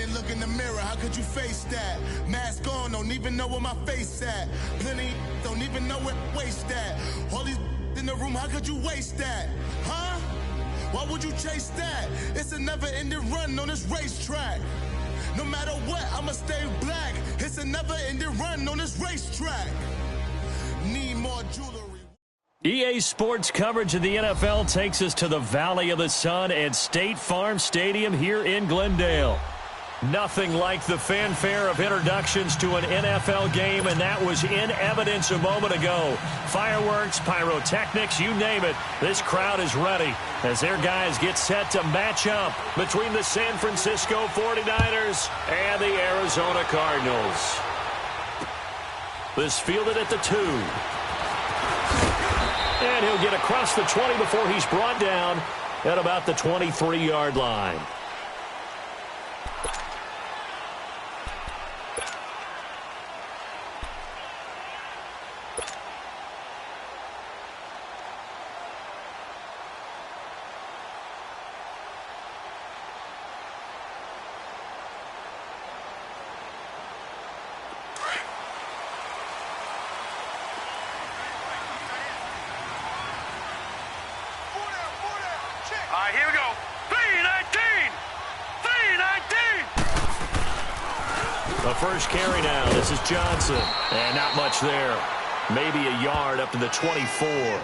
and look in the mirror, how could you face that? Mask on, don't even know where my face at. Plenty don't even know where waste at. All these in the room, how could you waste that? Huh? Why would you chase that? It's a never-ending run on this racetrack. No matter what, I'ma stay black. It's a never-ending run on this racetrack. Need more jewelry. EA Sports coverage of the NFL takes us to the Valley of the Sun at State Farm Stadium here in Glendale. Nothing like the fanfare of introductions to an NFL game, and that was in evidence a moment ago. Fireworks, pyrotechnics, you name it. This crowd is ready as their guys get set to match up between the San Francisco 49ers and the Arizona Cardinals. This fielded at the 2. And he'll get across the 20 before he's brought down at about the 23-yard line. Here we go. 319! 319! The first carry now. This is Johnson. And not much there. Maybe a yard up to the 24.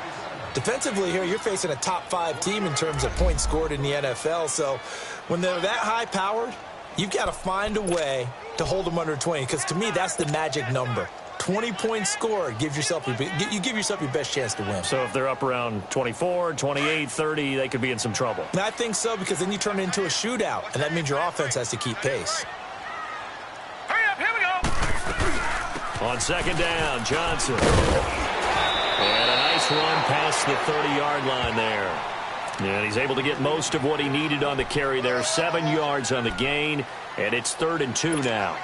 Defensively here, you're facing a top-5 team in terms of points scored in the NFL. So when they're that high-powered, you've got to find a way to hold them under 20. Because to me, that's the magic number. 20 points scored, you give yourself your best chance to win. So if they're up around 24, 28, 30, they could be in some trouble. And I think so, because then you turn it into a shootout, and that means your offense has to keep pace. Hurry up, here we go. On second down, Johnson. And a nice run past the 30-yard line there. And he's able to get most of what he needed on the carry there. 7 yards on the gain, and it's 3rd and 2 now.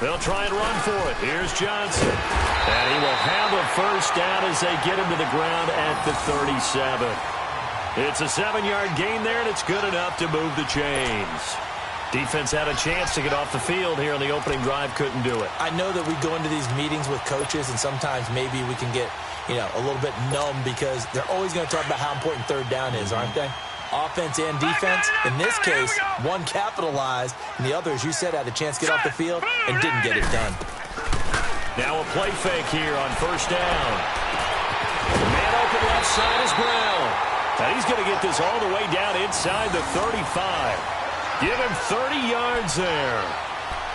They'll try and run for it. Here's Johnson. And he will have a first down as they get him to the ground at the 37. It's a 7-yard gain there, and it's good enough to move the chains. Defense had a chance to get off the field here on the opening drive, couldn't do it. I know that we go into these meetings with coaches, and sometimes maybe we can get, a little bit numb because they're always going to talk about how important third down is, aren't they? Offense and defense. In this case, one capitalized, and the other, as you said, had a chance to get off the field and didn't get it done. Now a play fake here on first down. The man open left side is Brown. And he's going to get this all the way down inside the 35. Give him 30 yards there.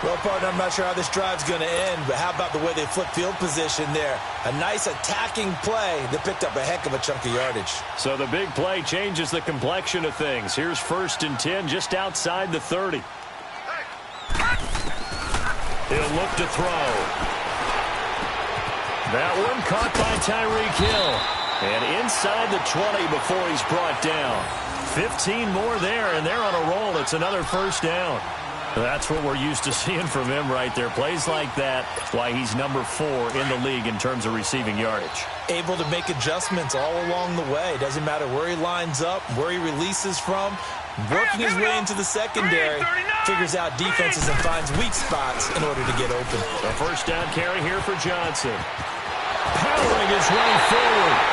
Well, partner, I'm not sure how this drive's going to end, but how about the way they flip field position there? A nice attacking play that picked up a heck of a chunk of yardage. So the big play changes the complexion of things. Here's 1st and 10 just outside the 30. He'll look to throw. That one caught by Tyreek Hill. And inside the 20 before he's brought down. 15 more there, and they're on a roll. It's another first down. That's what we're used to seeing from him right there. Plays like that, why he's number 4 in the league in terms of receiving yardage. Able to make adjustments all along the way. Doesn't matter where he lines up, where he releases from. Working his way into the secondary, figures out defenses and finds weak spots in order to get open. The first down carry here for Johnson. Powering his way forward.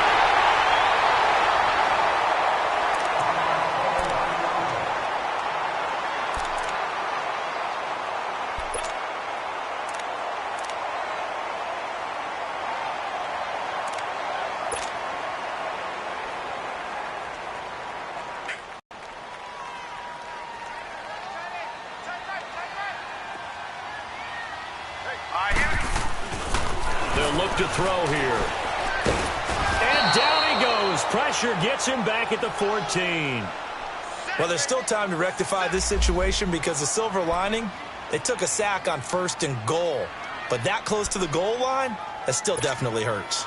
Look to throw here. And down he goes. Pressure gets him back at the 14. Well, there's still time to rectify this situation because the silver lining, they took a sack on 1st and goal. But that close to the goal line, that still definitely hurts.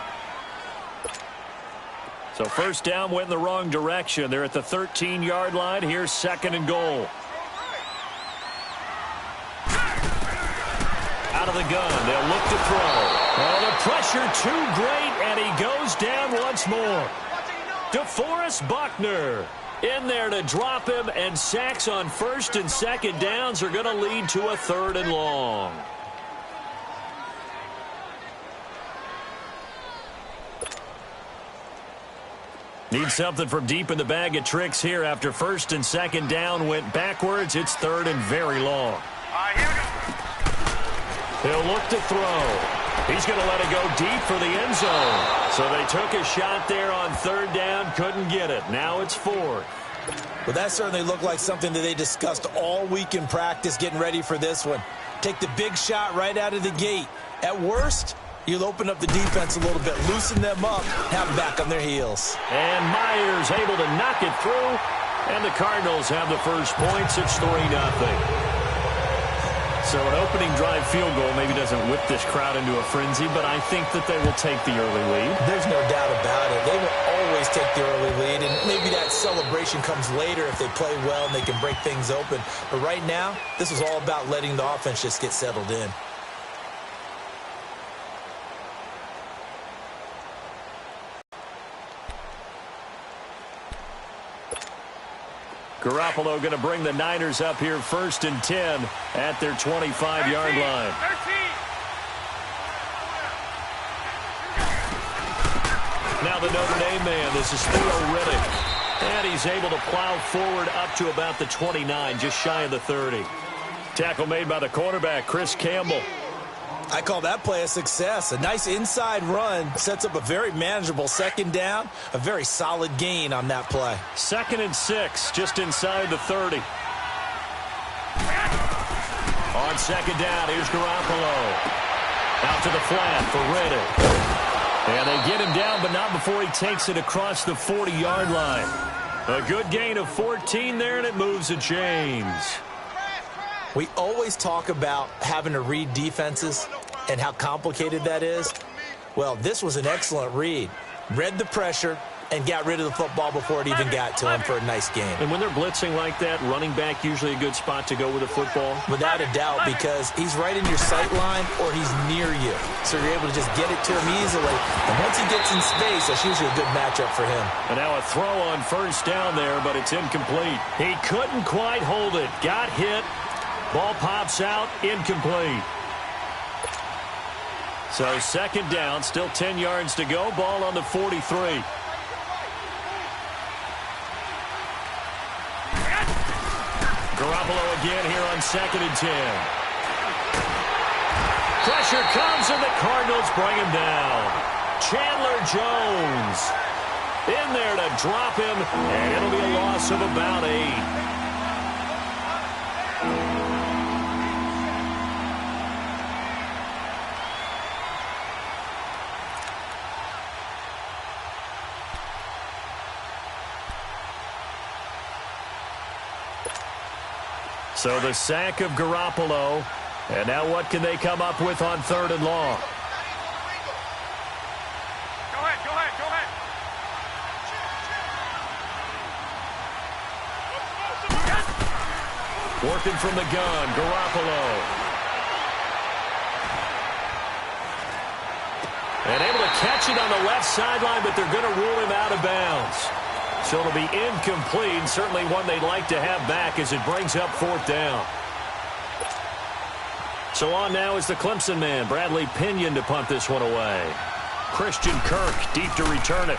So first down went in the wrong direction. They're at the 13-yard line. Here's 2nd and goal. Out of the gun. They'll look to throw. Oh, the pressure too great, and he goes down once more. DeForest Buckner in there to drop him, and sacks on 1st and 2nd downs are going to lead to a 3rd and long. Need something from deep in the bag of tricks here after 1st and 2nd down went backwards. It's 3rd and very long. Here we go. He'll look to throw. He's going to let it go deep for the end zone. So they took a shot there on 3rd down, couldn't get it. Now it's 4th. Well, that certainly looked like something that they discussed all week in practice getting ready for this one. Take the big shot right out of the gate. At worst, you'll open up the defense a little bit, loosen them up, have them back on their heels. And Myers able to knock it through, and the Cardinals have the first points. It's 3-0. So an opening drive field goal maybe doesn't whip this crowd into a frenzy, but I think that they will take the early lead. There's no doubt about it. They will always take the early lead, and maybe that celebration comes later if they play well and they can break things open. But right now, this is all about letting the offense just get settled in. Garoppolo going to bring the Niners up here 1st and 10 at their 25-yard line. 13. Now the Notre Dame man, this is Theo Riddick. And he's able to plow forward up to about the 29, just shy of the 30. Tackle made by the cornerback, Chris Campbell. I call that play a success. A nice inside run sets up a very manageable 2nd down, a very solid gain on that play. 2nd and 6, just inside the 30. On 2nd down, here's Garoppolo. Out to the flat for Riddick. And they get him down, but not before he takes it across the 40-yard line. A good gain of 14 there, and it moves the chains. We always talk about having to read defenses and how complicated that is. Well, this was an excellent read. Read the pressure and got rid of the football before it even got to him for a nice game. And when they're blitzing like that, running back usually a good spot to go with the football? Without a doubt, because he's right in your sight line or he's near you. So you're able to just get it to him easily. And once he gets in space, that's usually a good matchup for him. And now a throw on 1st down there, but it's incomplete. He couldn't quite hold it. Got hit. Ball pops out, incomplete. So 2nd down, still 10 yards to go. Ball on the 43. Garoppolo again here on 2nd and 10. Pressure comes, and the Cardinals bring him down. Chandler Jones in there to drop him, and it'll be a loss of about 8. So the sack of Garoppolo. And now what can they come up with on 3rd and long? Go ahead. Working from the gun, Garoppolo. And able to catch it on the left sideline, but they're going to rule him out of bounds. So it'll be incomplete, certainly one they'd like to have back as it brings up 4th down. So on now is the Clemson man, Bradley Pinion, to punt this one away. Christian Kirk deep to return it.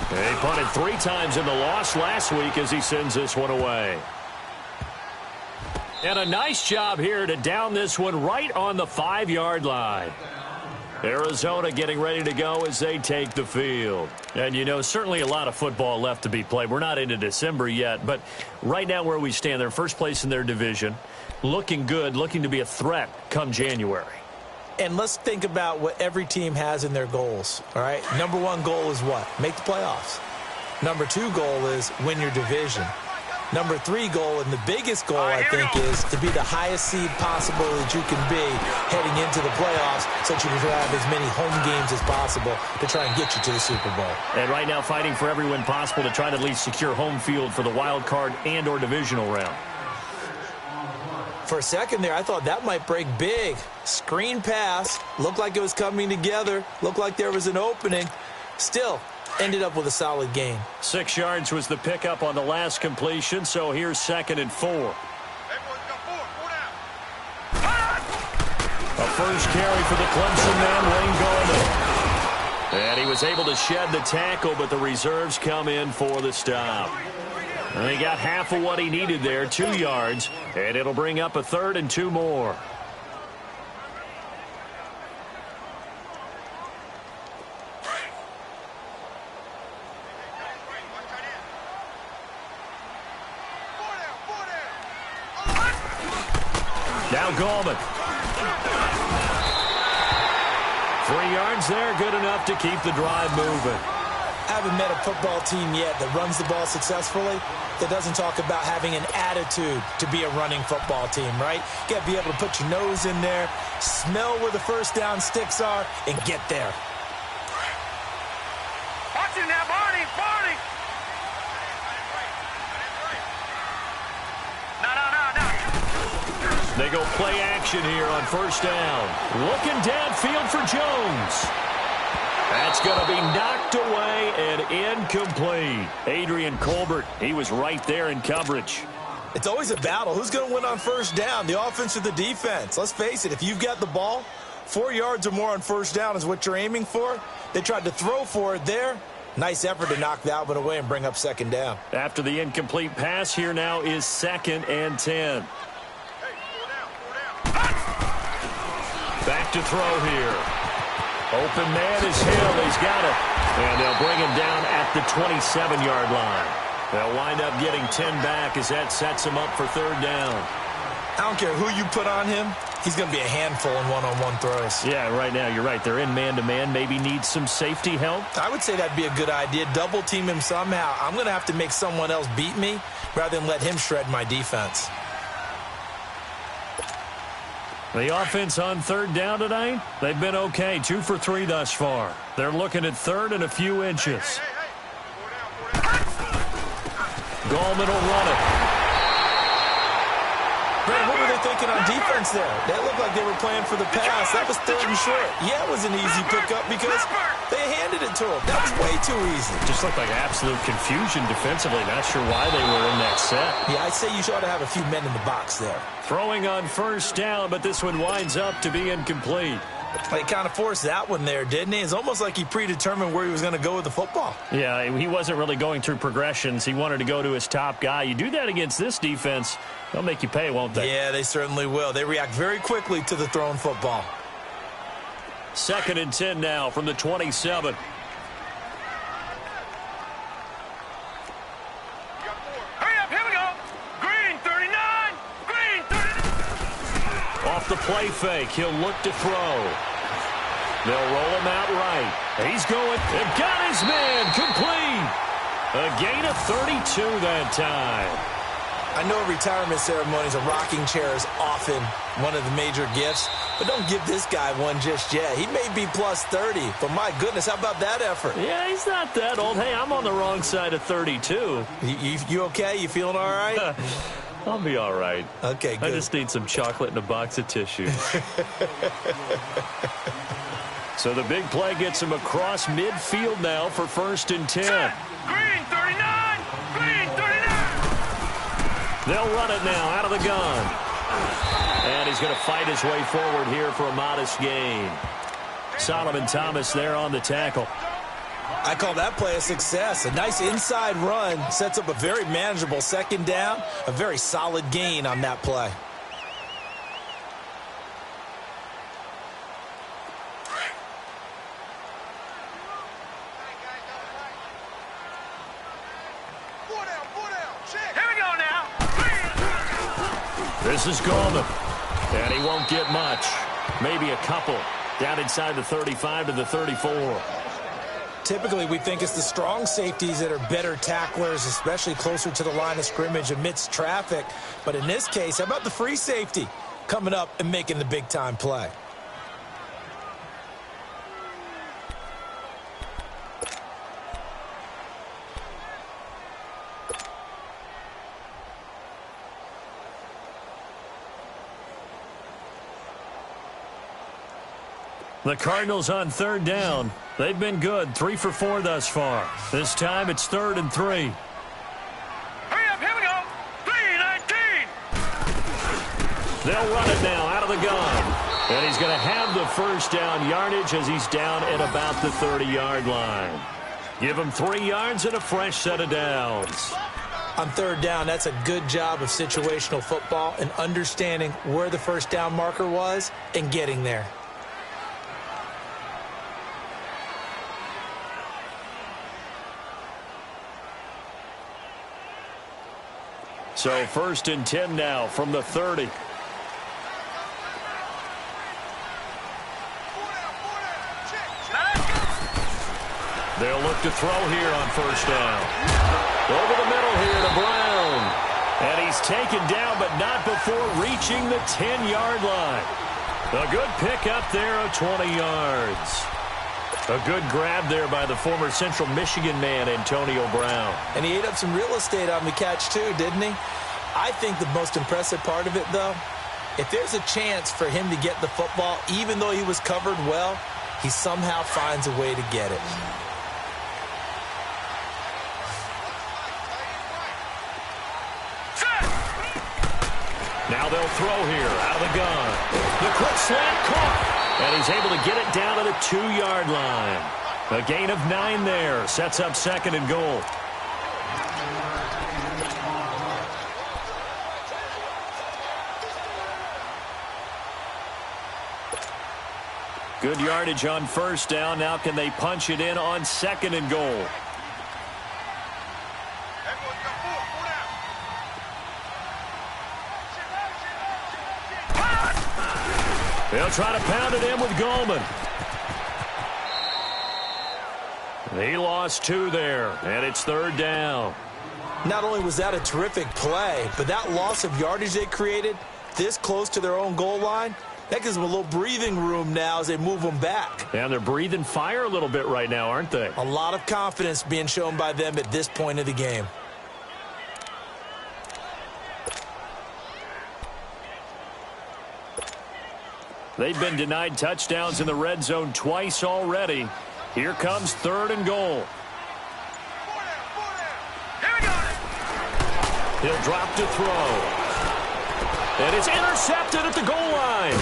He punted 3 times in the loss last week as he sends this one away. And a nice job here to down this one right on the 5-yard line. Arizona getting ready to go as they take the field. And, you know, certainly a lot of football left to be played. We're not into December yet, but right now where we stand, they're first place in their division. Looking good, looking to be a threat come January. And let's think about what every team has in their goals, all right? Number 1 goal is what? Make the playoffs. Number 2 goal is win your division. Number 3 goal, and the biggest goal, I think, is to be the highest seed possible that you can be heading into the playoffs so that you can have as many home games as possible to try and get you to the Super Bowl. And right now fighting for every win possible to try to at least secure home field for the wild card and or divisional round. For a second there, I thought that might break big. Screen pass, looked like it was coming together, looked like there was an opening. Still, ended up with a solid gain. 6 yards was the pickup on the last completion, so here's 2nd and 4. A first carry for the Clemson man, Wayne Gallman. And he was able to shed the tackle, but the reserves come in for the stop. And he got half of what he needed there, 2 yards, and it'll bring up a 3rd and 2 more. Now Gallman. 3 yards there, good enough to keep the drive moving. I haven't met a football team yet that runs the ball successfully that doesn't talk about having an attitude to be a running football team, right? You got to be able to put your nose in there, smell where the first down sticks are, and get there. Watch it now, Barney! Barney! No. They go play action here on first down. Looking downfield for Jones. That's going to be knocked away and incomplete. Adrian Colbert, he was right there in coverage. It's always a battle. Who's going to win on first down, the offense or the defense? Let's face it, if you've got the ball, 4 yards or more on first down is what you're aiming for. They tried to throw for it there. Nice effort to knock that one away and bring up 2nd down. After the incomplete pass, here now is 2nd and 10. Back to throw here. Open man is Hill. He's got it. And they'll bring him down at the 27-yard line. They'll wind up getting 10 back as that sets him up for 3rd down. I don't care who you put on him. He's going to be a handful in one-on-one throws. Yeah, right now you're right. They're in man-to-man. Maybe need some safety help. I would say that'd be a good idea. Double team him somehow. I'm going to have to make someone else beat me rather than let him shred my defense. The offense on 3rd down tonight, they've been okay. 2 for 3 thus far. They're looking at 3rd and a few inches. Gallman will run it. Brad, what were they thinking on defense there? That looked like they were playing for the pass. That was 3rd and short. Yeah, it was an easy pickup because they handed it to him. That was way too easy. Just looked like absolute confusion defensively. Not sure why they were in that set. Yeah, I'd say you ought to have a few men in the box there. Throwing on first down, but this one winds up to be incomplete. He kind of forced that one there, didn't he? It's almost like he predetermined where he was going to go with the football. Yeah, he wasn't really going through progressions. He wanted to go to his top guy. You do that against this defense, they'll make you pay, won't they? Yeah, they certainly will. They react very quickly to the thrown football. 2nd and 10 now from the 27. Hurry up, here we go. Green 39. Green 39. Off the play fake, he'll look to throw. They'll roll him out right. He's going. They've got his man complete. A gain of 32 that time. I know retirement ceremonies, a rocking chair is often one of the major gifts, but don't give this guy one just yet. He may be plus 30, but my goodness, how about that effort? Yeah, he's not that old. Hey, I'm on the wrong side of 32. You okay? You feeling all right? I'll be all right. Okay, good. I just need some chocolate and a box of tissues. So the big play gets him across midfield now for 1st and 10. Green 39. Green 39. They'll run it now out of the gun. And he's going to fight his way forward here for a modest gain. Solomon Thomas there on the tackle. I call that play a success. A nice inside run sets up a very manageable 2nd down. A very solid gain on that play. This is Gallman, and he won't get much. Maybe a couple. Down inside the 35 to the 34. Typically, we think it's the strong safeties that are better tacklers, especially closer to the line of scrimmage amidst traffic. But in this case, how about the free safety coming up and making the big-time play? The Cardinals on third down. They've been good, 3 for 4 thus far. This time it's 3rd and 3. Hurry up, here we go. 3-19. They'll run it now out of the gun. And he's going to have the first down yardage as he's down at about the 30-yard line. Give him 3 yards and a fresh set of downs. On third down, that's a good job of situational football and understanding where the first down marker was and getting there. So 1st and 10 now from the 30. They'll look to throw here on first down. Over the middle here to Brown. And he's taken down, but not before reaching the 10-yard line. A good pickup there of 20 yards. A good grab there by the former Central Michigan man, Antonio Brown. And he ate up some real estate on the catch, too, didn't he? I think the most impressive part of it, though, if there's a chance for him to get the football, even though he was covered well, he somehow finds a way to get it. Now they'll throw here out of the gun. The quick slant caught. And he's able to get it down to the 2-yard line. A gain of 9 there. Sets up 2nd and goal. Good yardage on first down. Now can they punch it in on 2nd and goal? They'll try to pound it in with Goldman. He lost 2 there, and it's 3rd down. Not only was that a terrific play, but that loss of yardage they created this close to their own goal line, that gives them a little breathing room now as they move them back. And they're breathing fire a little bit right now, aren't they? A lot of confidence being shown by them at this point of the game. They've been denied touchdowns in the red zone twice already. Here comes 3rd and goal. He'll drop to throw. And it's intercepted at the goal line.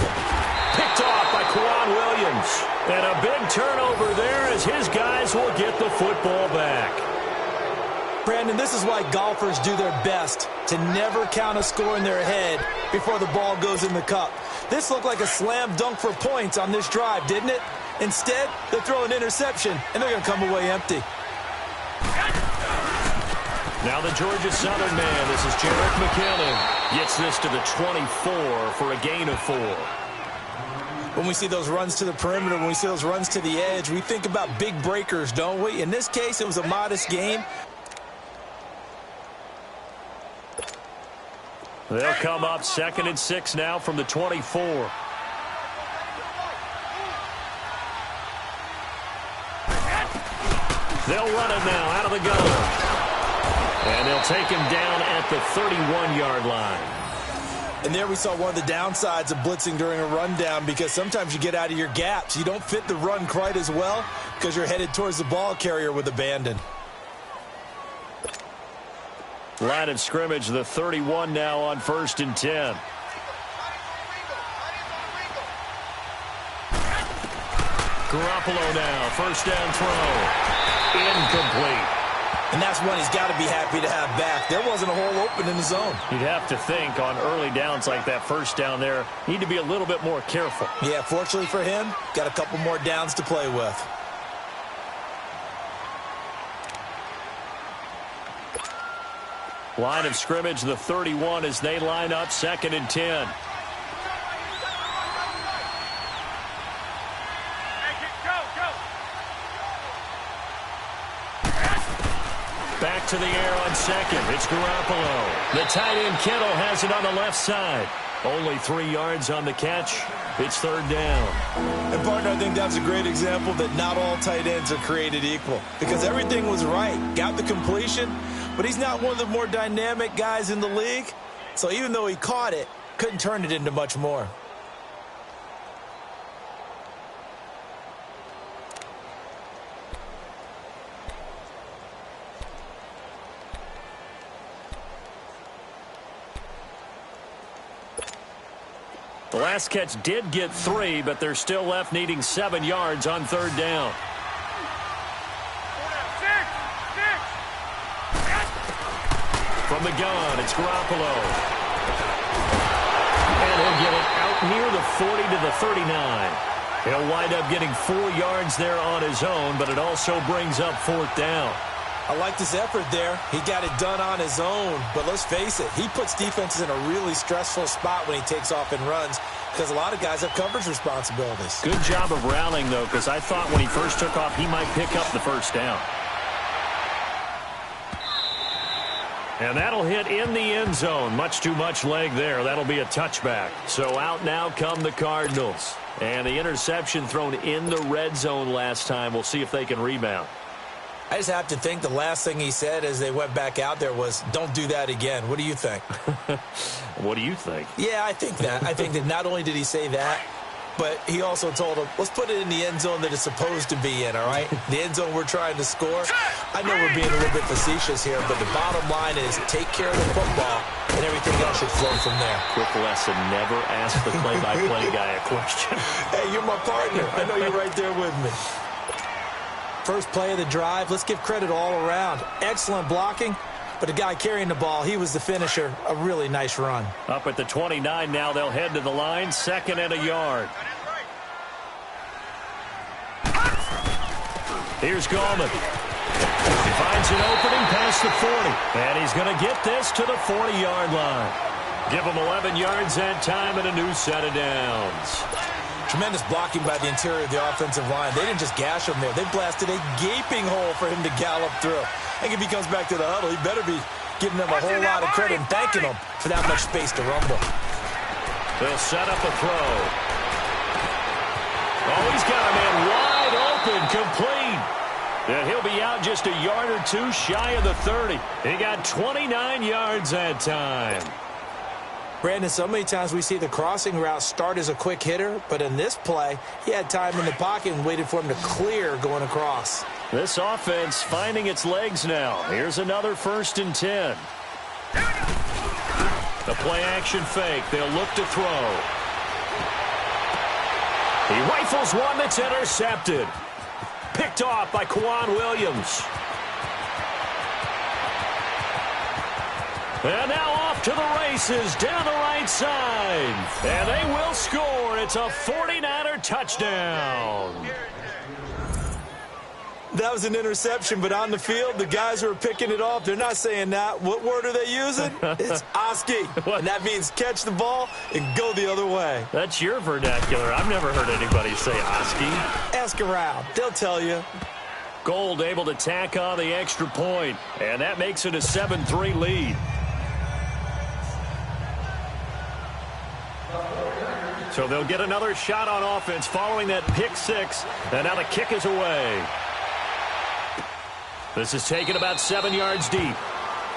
Picked off by Kwan Williams. And a big turnover there as his guys will get the football back. Brandon, this is why golfers do their best to never count a score in their head before the ball goes in the cup. This looked like a slam dunk for points on this drive, didn't it? Instead, they throw an interception, and they're going to come away empty. Now the Georgia Southern man, this is Jarek McKinnon, gets this to the 24 for a gain of 4. When we see those runs to the perimeter, when we see those runs to the edge, we think about big breakers, don't we? In this case, it was a modest gain. They'll come up 2nd and 6 now from the 24. They'll run it now out of the gun. And they'll take him down at the 31-yard line. And there we saw one of the downsides of blitzing during a rundown, because sometimes you get out of your gaps. You don't fit the run quite as well because you're headed towards the ball carrier with abandon. Line of scrimmage, the 31 now on 1st and 10. Garoppolo now, first down throw. Incomplete. And that's one he's got to be happy to have back. There wasn't a hole open in the zone. You'd have to think on early downs like that first down there, need to be a little bit more careful. Yeah, fortunately for him, got a couple more downs to play with. Line of scrimmage, the 31 as they line up 2nd and 10. Back to the air on second. It's Garoppolo. The tight end Kittle has it on the left side. Only 3 yards on the catch. It's third down. And, partner, I think that's a great example that not all tight ends are created equal. Because everything was right. Got the completion, but he's not one of the more dynamic guys in the league. So even though he caught it, couldn't turn it into much more. The last catch did get 3, but they're still left needing 7 yards on third down. From the gun, it's Garoppolo. And he'll get it out near the 40 to the 39. He'll wind up getting 4 yards there on his own, but it also brings up fourth down. I liked his effort there. He got it done on his own. But let's face it, he puts defenses in a really stressful spot when he takes off and runs because a lot of guys have coverage responsibilities. Good job of rallying, though, because I thought when he first took off, he might pick up the first down. And that'll hit in the end zone. Much too much leg there. That'll be a touchback. So out now come the Cardinals. And the interception thrown in the red zone last time. We'll see if they can rebound. I just have to think the last thing he said as they went back out there was, don't do that again. What do you think? What do you think? Yeah, I think that. I think that not only did he say that, but he also told him, let's put it in the end zone that it's supposed to be in, all right? The end zone we're trying to score. I know we're being a little bit facetious here, but the bottom line is take care of the football, and everything else should flow from there. Quick lesson, never ask the play-by-play guy a question. Hey, you're my partner. I know you're right there with me. First play of the drive, let's give credit all around. Excellent blocking, but the guy carrying the ball, he was the finisher. A really nice run. Up at the 29 now, they'll head to the line, 2nd and a yard. Here's Gallman. He finds an opening past the 40, and he's going to get this to the 40-yard line. Give him 11 yards that time and a new set of downs. Tremendous blocking by the interior of the offensive line. They didn't just gash him there. They blasted a gaping hole for him to gallop through. I think if he comes back to the huddle, he better be giving them a whole lot of credit and thanking them for that much space to rumble. They'll set up a throw. Oh, he's got a man wide open, complete. And he'll be out just a yard or two shy of the 30. He got 29 yards that time. Brandon, so many times we see the crossing route start as a quick hitter, but in this play, he had time in the pocket and waited for him to clear going across. This offense finding its legs now. Here's another 1st and 10. The play-action fake. They'll look to throw. He rifles one that's intercepted. Picked off by Quan Williams. And now off to the races down the right side. And they will score. It's a 49er touchdown. That was an interception, but on the field, the guys who are picking it off, they're not saying that. What word are they using? It's Oski. And that means catch the ball and go the other way. That's your vernacular. I've never heard anybody say Oski. Ask around. They'll tell you. Gold able to tack on the extra point, and that makes it a 7-3 lead. So they'll get another shot on offense following that pick 6, and now the kick is away. This is taken about 7 yards deep.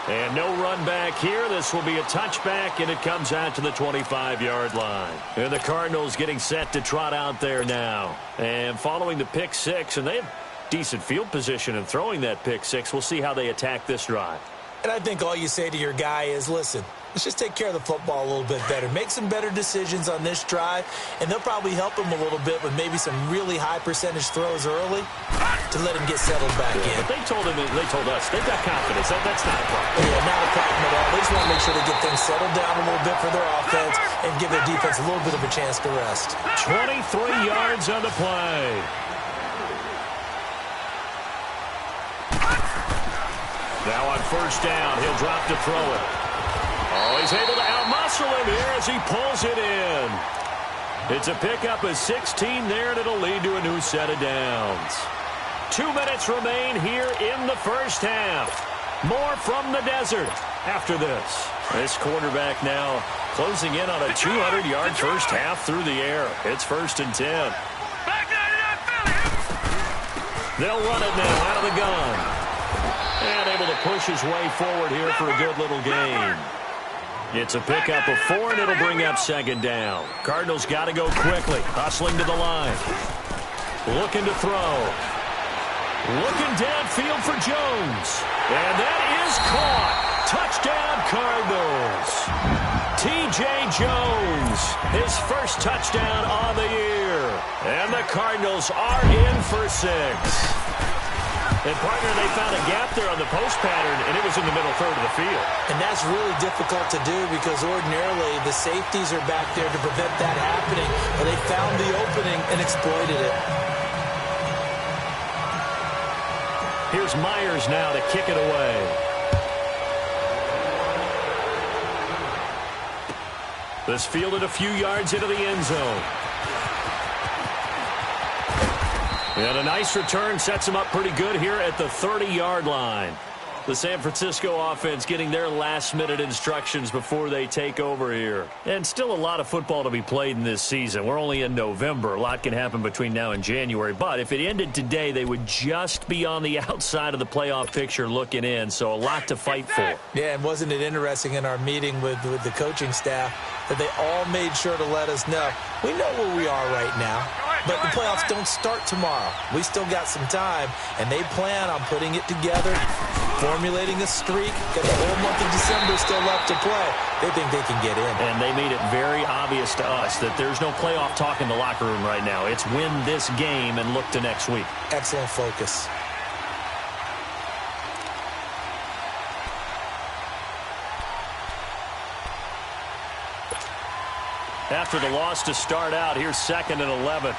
And no run back here. This will be a touchback, and it comes out to the 25-yard line. And the Cardinals getting set to trot out there now. And following the pick 6, and they have decent field position in throwing that pick 6. We'll see how they attack this drive. And I think all you say to your guy is, listen, let's just take care of the football a little bit better. Make some better decisions on this drive, and they'll probably help him a little bit with maybe some really high percentage throws early to let him get settled back in. But they told us, they've got confidence. That's not a problem. Yeah, not a problem at all. They just want to make sure they get things settled down a little bit for their offense and give their defense a little bit of a chance to rest. 23 yards on the play. Now on 1st down, he'll drop to throw it. Oh, he's able to outmuscle him here as he pulls it in. It's a pickup of 16 there, and it'll lead to a new set of downs. 2 minutes remain here in the first half. More from the desert after this. This quarterback now closing in on a 200-yard first half through the air. It's 1st and 10. They'll run it now out of the gun. And able to push his way forward here for a good little gain. It's a pickup of 4, and it'll bring up 2nd down. Cardinals got to go quickly. Hustling to the line. Looking to throw. Looking downfield for Jones. And that is caught. Touchdown, Cardinals. T.J. Jones, his first touchdown on the year. And the Cardinals are in for 6. And, partner, they found a gap there on the post pattern, and it was in the middle third of the field. And that's really difficult to do because ordinarily the safeties are back there to prevent that happening. But they found the opening and exploited it. Here's Myers now to kick it away. This fielded a few yards into the end zone. And a nice return sets him up pretty good here at the 30-yard line. The San Francisco offense getting their last-minute instructions before they take over here. And still a lot of football to be played in this season. We're only in November. A lot can happen between now and January. But if it ended today, they would just be on the outside of the playoff picture looking in. So a lot to fight for. Yeah, and wasn't it interesting in our meeting with the coaching staff that they all made sure to let us know, we know where we are right now. But the playoffs don't start tomorrow. We still got some time, and they plan on putting it together, formulating a streak. Got the whole month of December still left to play. They think they can get in. And they made it very obvious to us that there's no playoff talk in the locker room right now. It's win this game and look to next week. Excellent focus. After the loss to start out, here's 2nd and 11.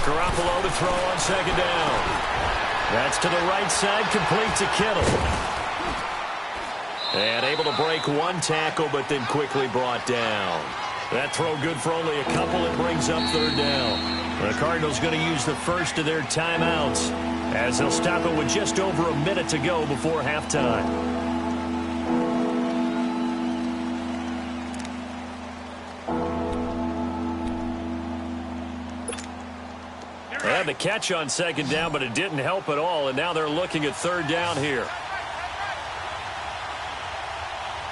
Garoppolo to throw on 2nd down. That's to the right side, complete to Kittle. And able to break one tackle, but then quickly brought down. That throw good for only a couple. It brings up 3rd down. The Cardinals going to use the first of their timeouts as they'll stop it with just over a minute to go before halftime. They had the catch on 2nd down, but it didn't help at all, and now they're looking at 3rd down here.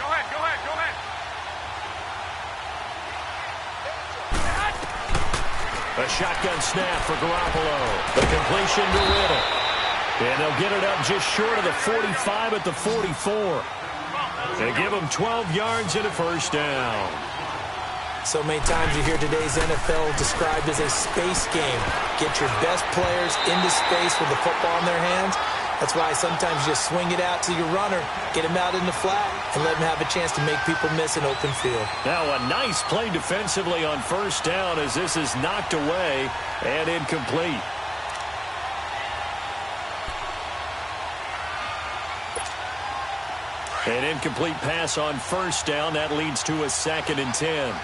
Go ahead. A shotgun snap for Garoppolo. The completion to Riddle. And they'll get it up just short of the 45 at the 44. They give them 12 yards and a 1st down. So many times you hear today's NFL described as a space game. Get your best players into space with the football in their hands. That's why sometimes you just swing it out to your runner, get him out in the flat, and let him have a chance to make people miss an open field. Now a nice play defensively on 1st down as this is knocked away and incomplete. An incomplete pass on 1st down. That leads to a 2nd and 10.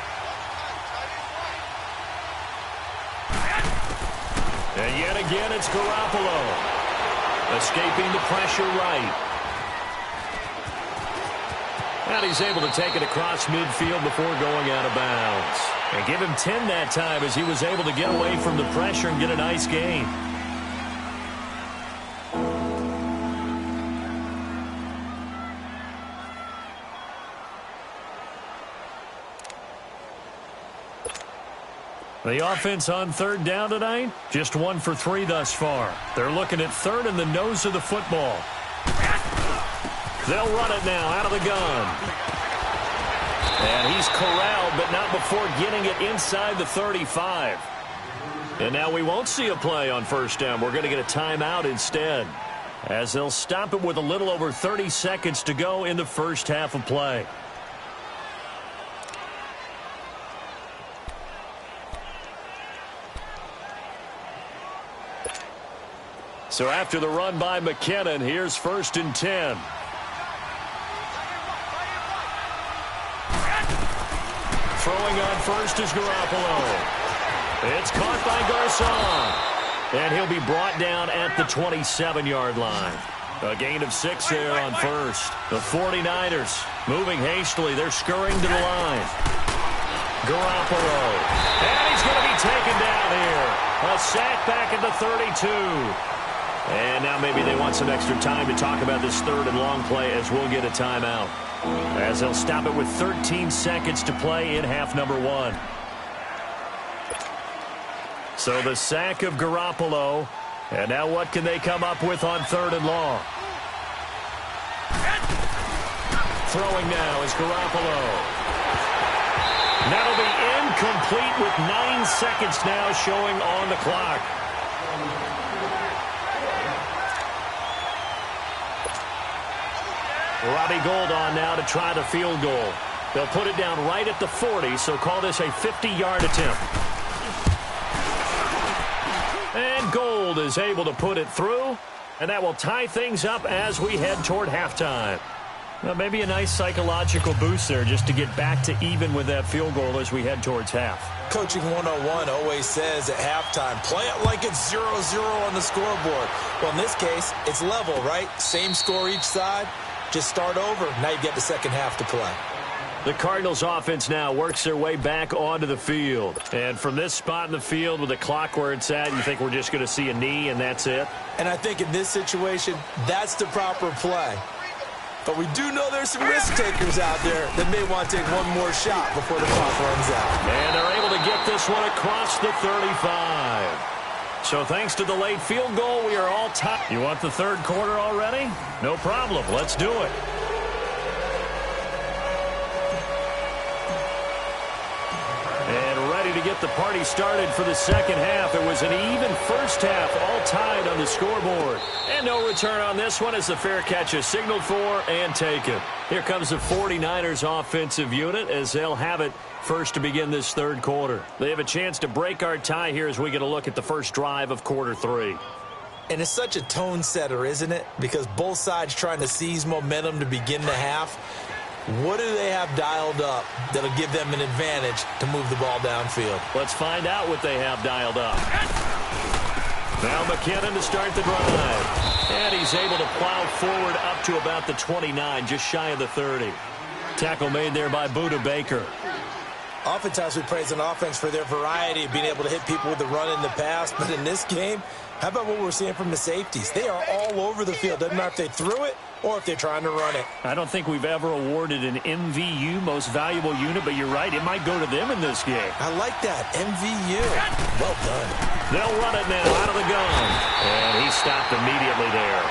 And yet again, it's Garoppolo. Escaping the pressure right. And he's able to take it across midfield before going out of bounds. And give him 10 that time as he was able to get away from the pressure and get a nice gain. The offense on 3rd down tonight, just 1 for 3 thus far. They're looking at 3rd and the nose of the football. They'll run it now out of the gun. And he's corralled, but not before getting it inside the 35. And now we won't see a play on 1st down. We're going to get a timeout instead, as they'll stop it with a little over 30 seconds to go in the first half of play. So after the run by McKinnon, here's 1st and 10. Throwing on 1st is Garoppolo. It's caught by Garcon. And he'll be brought down at the 27-yard line. A gain of 6 there on first. The 49ers moving hastily. They're scurrying to the line. Garoppolo. And he's going to be taken down here. A sack back at the 32. And now maybe they want some extra time to talk about this third and long play as we'll get a timeout. As they'll stop it with 13 seconds to play in half number 1. So the sack of Garoppolo. And now what can they come up with on third and long? Throwing now is Garoppolo. That'll be incomplete with 9 seconds now showing on the clock. Robbie Gould on now to try the field goal. They'll put it down right at the 40, so call this a 50-yard attempt. And Gould is able to put it through, and that will tie things up as we head toward halftime. Well, maybe a nice psychological boost there just to get back to even with that field goal as we head towards half. Coaching 101 always says at halftime, play it like it's 0-0 on the scoreboard. Well, in this case, it's level, right? Same score each side. Just start over. Now you get the second half to play. The Cardinals offense now works their way back onto the field. And from this spot in the field with the clock where it's at, you think we're just going to see a knee and that's it? And I think in this situation, that's the proper play. But we do know there's some risk takers out there that may want to take one more shot before the clock runs out. And they're able to get this one across the 35. So thanks to the late field goal, we are all tied. You want the third quarter already? No problem. Let's do it. And ready to get the party started for the second half. It was an even first half, all tied on the scoreboard. And no return on this one as the fair catch is signaled for and taken. Here comes the 49ers offensive unit as they'll have it first to begin this third quarter. They have a chance to break our tie here as we get a look at the first drive of quarter 3. And it's such a tone setter, isn't it? Because both sides trying to seize momentum to begin the half. What do they have dialed up that'll give them an advantage to move the ball downfield? Let's find out what they have dialed up. Now McKinnon to start the drive. And he's able to plow forward up to about the 29, just shy of the 30. Tackle made there by Budda Baker. Oftentimes we praise an offense for their variety of being able to hit people with the run in the pass. But in this game, how about what we're seeing from the safeties? They are all over the field. Doesn't matter if they threw it or if they're trying to run it. I don't think we've ever awarded an MVU, most valuable unit, but you're right, it might go to them in this game. I like that, MVU. Well done. They'll run it now out of the gun. And he stopped immediately there.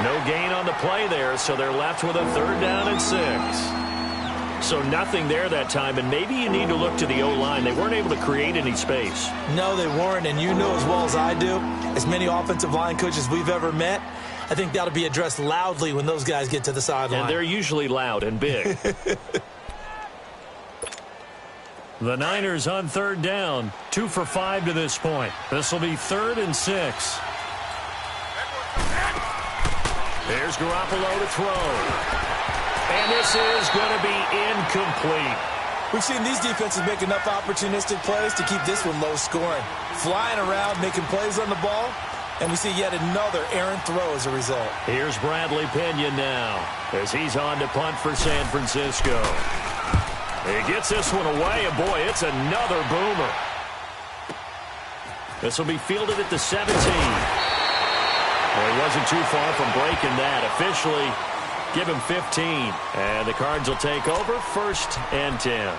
No gain on the play there, so they're left with a 3rd down and 6. So nothing there that time, and maybe you need to look to the O-line. They weren't able to create any space. No, they weren't, and you know as well as I do, as many offensive line coaches we've ever met, I think that'll be addressed loudly when those guys get to the sideline. And they're usually loud and big. The Niners on 3rd down, 2 for 5 to this point. This will be 3rd and 6. There's Garoppolo to throw. And this is going to be incomplete. We've seen these defenses make enough opportunistic plays to keep this one low scoring. Flying around, making plays on the ball, and we see yet another errant throw as a result. Here's Bradley Pinion now as he's on to punt for San Francisco. He gets this one away, and boy, it's another boomer. This will be fielded at the 17. Well, he wasn't too far from breaking that. Officially, give him 15. And the Cards will take over 1st and 10.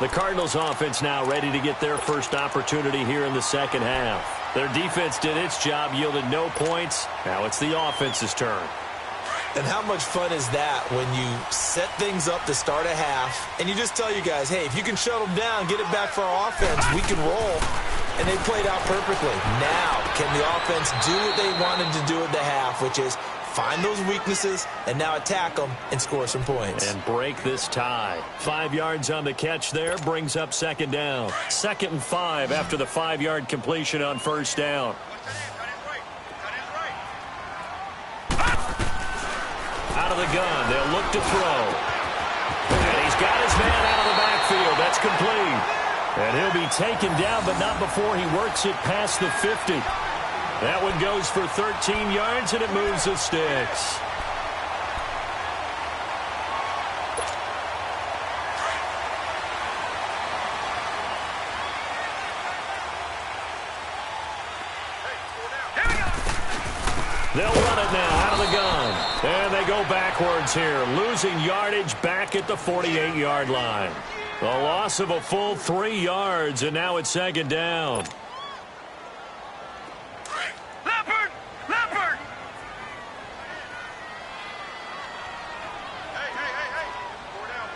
The Cardinals offense now ready to get their first opportunity here in the second half. Their defense did its job, yielded no points. Now it's the offense's turn. And how much fun is that when you set things up to start a half and you just tell you guys, hey, if you can shut them down, get it back for our offense, we can roll. And they played out perfectly. Now, can the offense do what they wanted to do at the half, which is find those weaknesses and now attack them and score some points. And break this tie. 5 yards on the catch there brings up 2nd down. 2nd and 5 after the 5-yard completion on 1st down. Out of the gun, they'll look to throw. And he's got his man out of the backfield. That's complete. And he'll be taken down, but not before he works it past the 50. That one goes for 13 yards, and it moves the sticks. They'll run it now out of the gun. And they go backwards here, losing yardage back at the 48-yard line. A loss of a full 3 yards, and now it's second down. Leopard! Leopard! Hey! 4 down.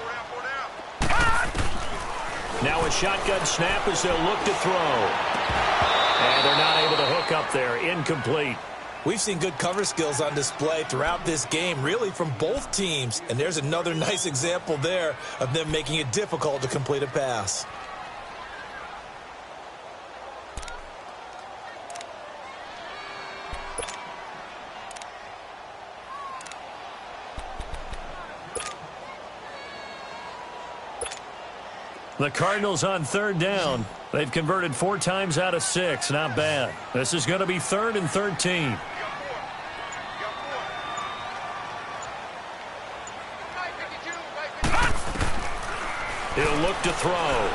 Now a shotgun snap as they'll look to throw. And they're not able to hook up there. Incomplete. We've seen good cover skills on display throughout this game, really from both teams. And there's another nice example there of them making it difficult to complete a pass. The Cardinals on third down. They've converted 4 times out of 6. Not bad. This is going to be 3rd and 13. He'll look to throw.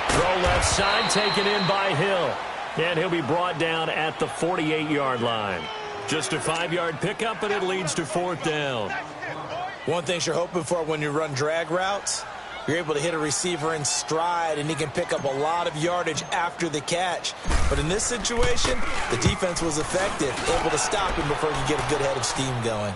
Throw left side, taken in by Hill. And he'll be brought down at the 48-yard line. Just a 5-yard pickup, and it leads to 4th down. One thing you're hoping for when you run drag routes, you're able to hit a receiver in stride, and he can pick up a lot of yardage after the catch. But in this situation, the defense was effective, able to stop him before he could get a good head of steam going.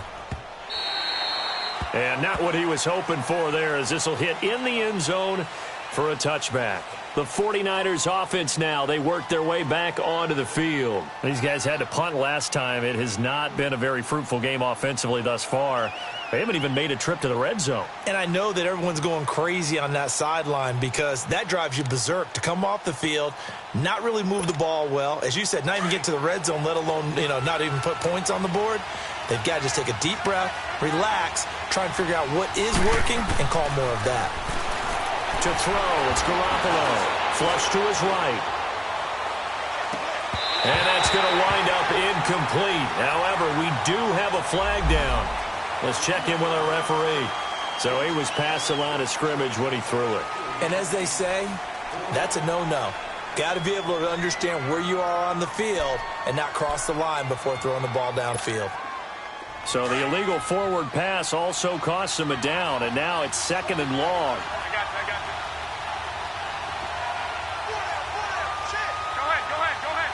And not what he was hoping for there, as this will hit in the end zone for a touchback. The 49ers offense now, they work their way back onto the field. These guys had to punt last time. It has not been a very fruitful game offensively thus far. They haven't even made a trip to the red zone. And I know that everyone's going crazy on that sideline because that drives you berserk to come off the field, not really move the ball well. As you said, not even get to the red zone, let alone, not even put points on the board. They've got to just take a deep breath, relax, try and figure out what is working, and call more of that. To throw, it's Garoppolo. Flush to his right. And that's going to wind up incomplete. However, we do have a flag down. Let's check in with our referee. So he was past the line of scrimmage when he threw it. And as they say, that's a no-no. Got to be able to understand where you are on the field and not cross the line before throwing the ball downfield. So the illegal forward pass also costs him a down, and now it's 2nd and long. I got you. Go ahead.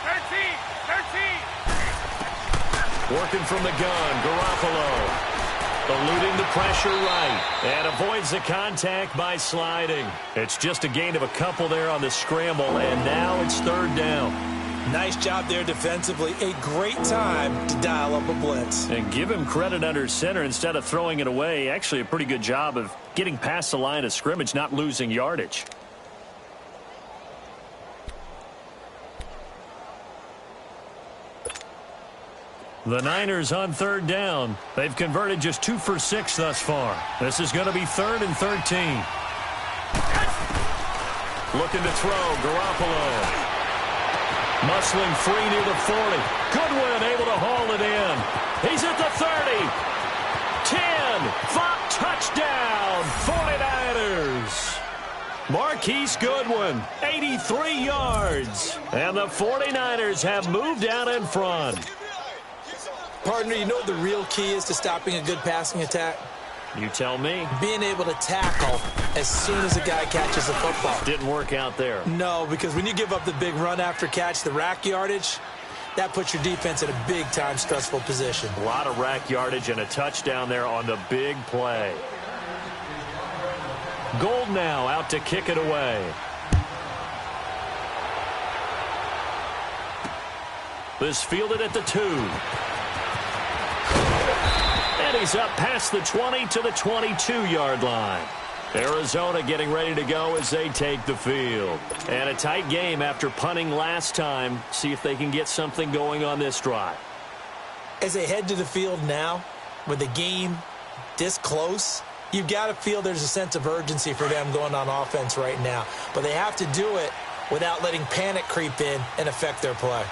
13. Working from the gun, Garoppolo. Eluding the pressure right. And avoids the contact by sliding. It's just a gain of a couple there on the scramble, and now it's 3rd down. Nice job there defensively. A great time to dial up a blitz. And give him credit under center instead of throwing it away. Actually a pretty good job of getting past the line of scrimmage, not losing yardage. The Niners on 3rd down. They've converted just 2 for 6 thus far. This is going to be 3rd and 13. Looking to throw, Garoppolo. Muscling free near the 40. Goodwin able to haul it in. He's at the 30. 10. 5. Touchdown. 49ers. Marquise Goodwin, 83 yards. And the 49ers have moved out in front. Partner, you know what the real key is to stopping a good passing attack? You tell me. Being able to tackle as soon as a guy catches a football. Didn't work out there. No, because when you give up the big run after catch, the rack yardage, that puts your defense in a big-time stressful position. A lot of rack yardage and a touchdown there on the big play. Gold now out to kick it away. This fielded at the 2. And he's up past the 20 to the 22-yard line. Arizona getting ready to go as they take the field. And a tight game after punting last time. See if they can get something going on this drive. As they head to the field now, with the game this close, You've got to feel there's a sense of urgency for them going on offense right now. But they have to do it without letting panic creep in and affect their play.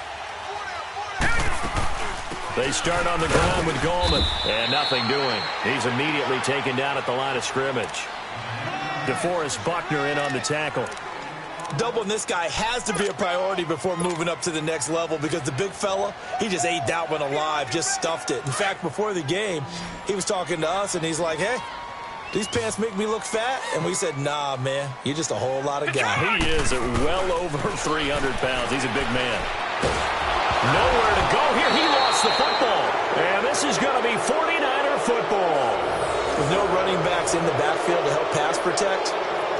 They start on the ground with Goldman, and nothing doing. He's immediately taken down at the line of scrimmage. DeForest Buckner in on the tackle. Doubling this guy has to be a priority before moving up to the next level because the big fella, he just ate that one alive, just stuffed it. In fact, before the game, he was talking to us, and he's like, hey, these pants make me look fat? And we said, nah, man, you're just a whole lot of guy. He is at well over 300 pounds. He's a big man. Nowhere to go here. He lost the football. And this is going to be 49er football. With no running backs in the backfield to help pass protect,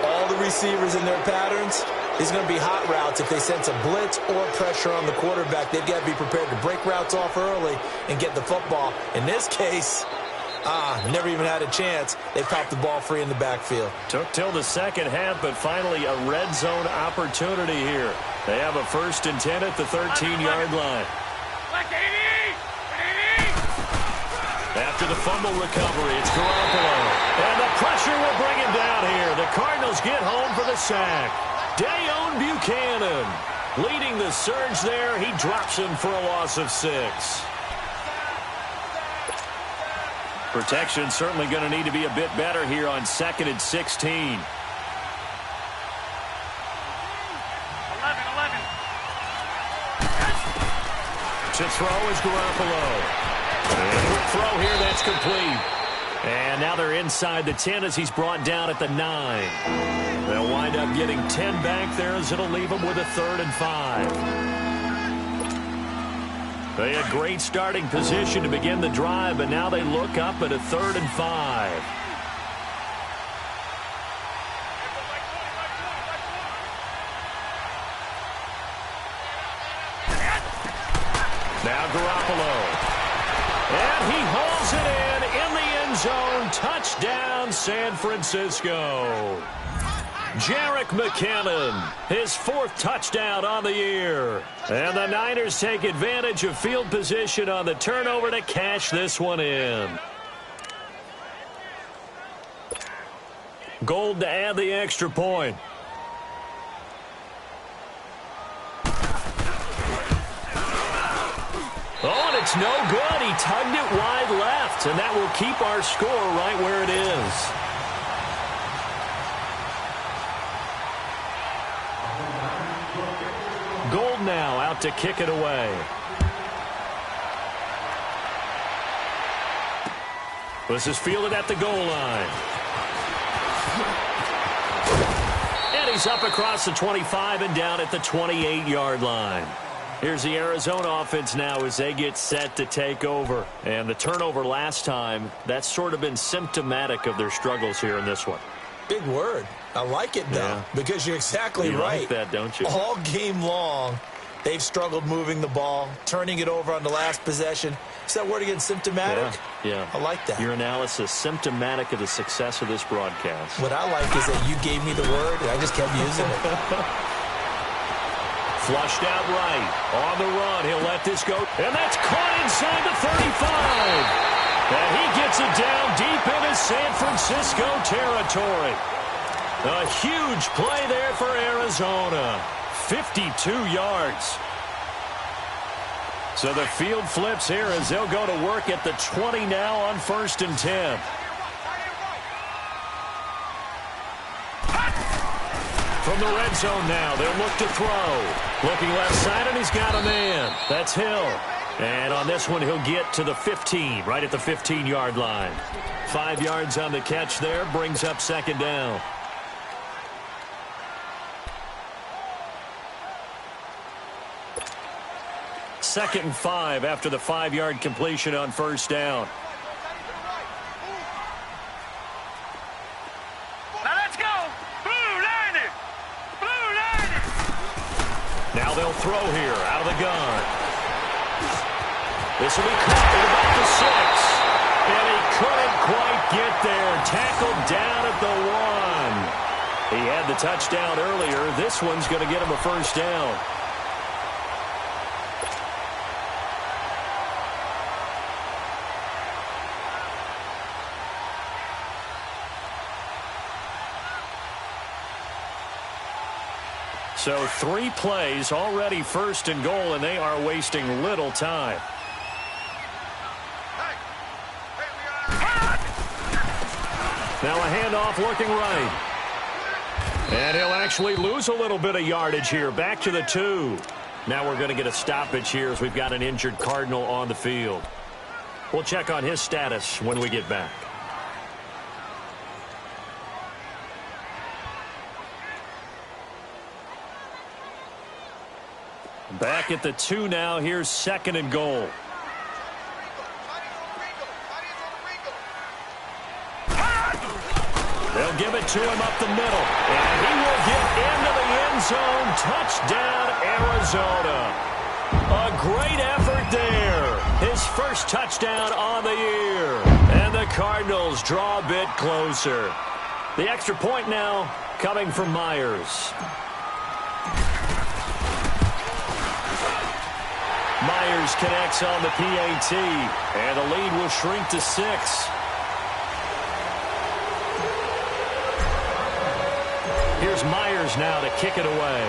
all the receivers in their patterns, these are going to be hot routes. If they sense a blitz or pressure on the quarterback, they've got to be prepared to break routes off early and get the football. In this case, never even had a chance. They popped the ball free in the backfield. Took till the second half, but finally a red zone opportunity here. They have a 1st and 10 at the 13-yard line. After the fumble recovery, it's Garoppolo. And the pressure will bring him down here. The Cardinals get home for the sack. Dayon Buchanan leading the surge there. He drops him for a loss of 6. Protection certainly going to need to be a bit better here on 2nd and 16. 11. To throw is Garoppolo. And quick throw here, that's complete. And now they're inside the 10 as he's brought down at the 9. They'll wind up getting 10 back there as it'll leave them with a 3rd and 5. They had great starting position to begin the drive, but now they look up at a 3rd and 5. Now Garoppolo. And he hauls it in the end zone. Touchdown, San Francisco. Jerick McKinnon, his 4th touchdown on the year. And the Niners take advantage of field position on the turnover to cash this one in. Gold to add the extra point. Oh, and it's no good. He tugged it wide left, and that will keep our score right where it is. Gold now out to kick it away. This is fielded at the goal line. And he's up across the 25 and down at the 28-yard line. Here's the Arizona offense now as they get set to take over. And the turnover last time, that's sort of been symptomatic of their struggles here in this one. Big word. I like it, though, because you're exactly right. You like that, don't you? All game long, they've struggled moving the ball, turning it over on the last possession. Is that word again, symptomatic? Yeah. I like that. Your analysis, symptomatic of the success of this broadcast. What I like is that you gave me the word, and I just kept using it. Flushed out right. On the run. He'll let this go. And that's caught inside the 35. And he gets it down deep into San Francisco territory. A huge play there for Arizona. 52 yards. So the field flips here as they'll go to work at the 20 now on 1st and 10. From the red zone now, they'll look to throw. Looking left side, and he's got a man. That's Hill. And on this one, he'll get to the 15, right at the 15-yard line. 5 yards on the catch there, brings up 2nd down. Second and 5 after the 5-yard completion on 1st down. Now they'll throw here out of the gun. This will be caught at about the 6. And he couldn't quite get there. Tackled down at the 1. He had the touchdown earlier. This one's going to get him a 1st down. So 3 plays, already first and goal, and they are wasting little time. Now a handoff looking right. And he'll actually lose a little bit of yardage here. Back to the 2. Now we're going to get a stoppage here as we've got an injured Cardinal on the field. We'll check on his status when we get back. Back at the 2 now. Here's second and goal. They'll give it to him up the middle. And he will get into the end zone. Touchdown, Arizona. A great effort there. His first touchdown on the year. And the Cardinals draw a bit closer. The extra point now coming from Myers. Myers connects on the PAT. And the lead will shrink to 6. Here's Myers now to kick it away.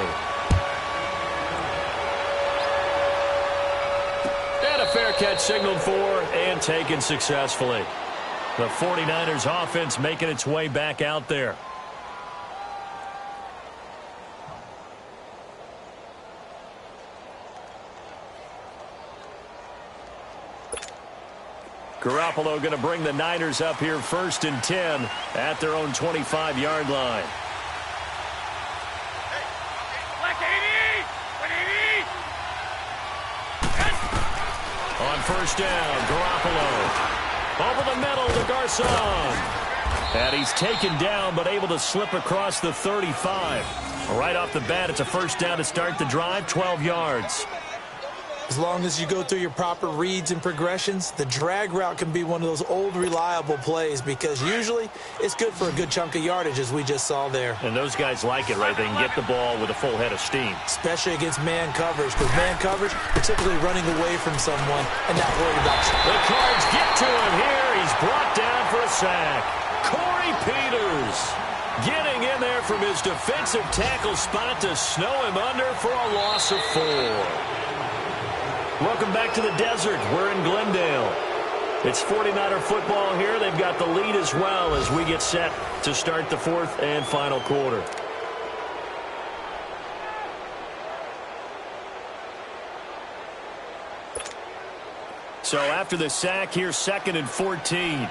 And a fair catch signaled for and taken successfully. The 49ers offense making its way back out there. Garoppolo going to bring the Niners up here first and 10 at their own 25-yard line. On first down, Garoppolo. Over the middle to Garcon. And he's taken down but able to slip across the 35. Right off the bat, it's a first down to start the drive, 12 yards. As long as you go through your proper reads and progressions, the drag route can be one of those old reliable plays because usually it's good for a good chunk of yardage as we just saw there. And those guys like it, right? They can get the ball with a full head of steam. Especially against man coverage, because man coverage, you're typically running away from someone and not worried about you. The Cards get to him here. He's brought down for a sack. Corey Peters getting in there from his defensive tackle spot to snow him under for a loss of 4. Welcome back to the desert. We're in Glendale. It's 49er football here. They've got the lead as well as we get set to start the 4th and final quarter. So after the sack, here's 2nd and 14.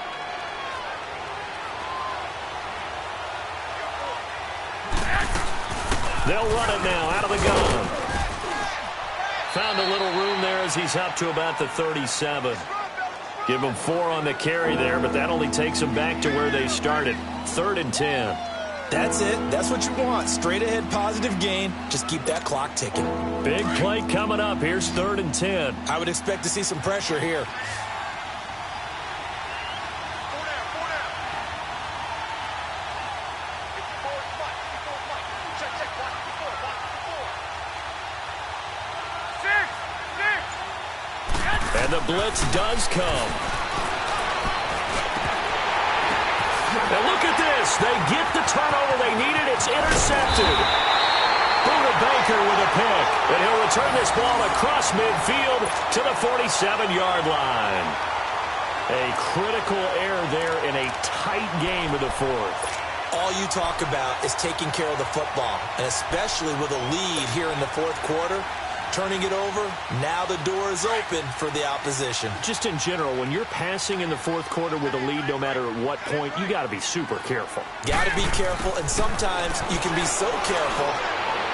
They'll run it now out of the gun. Found a little room there as he's up to about the 37. Give him 4 on the carry there, but that only takes them back to where they started. 3rd and 10. That's it. That's what you want. Straight ahead positive gain. Just keep that clock ticking. Big play coming up. Here's 3rd and 10. I would expect to see some pressure here. And the blitz does come. And look at this. They get the turnover they needed. It's intercepted. Buda Baker with a pick. And he'll return this ball across midfield to the 47-yard line. A critical error there in a tight game of the 4th. All you talk about is taking care of the football, and especially with a lead here in the 4th quarter. Turning it over, now the door is open for the opposition. Just in general, when you're passing in the 4th quarter with a lead, no matter at what point, you got to be super careful. Got to be careful, and sometimes you can be so careful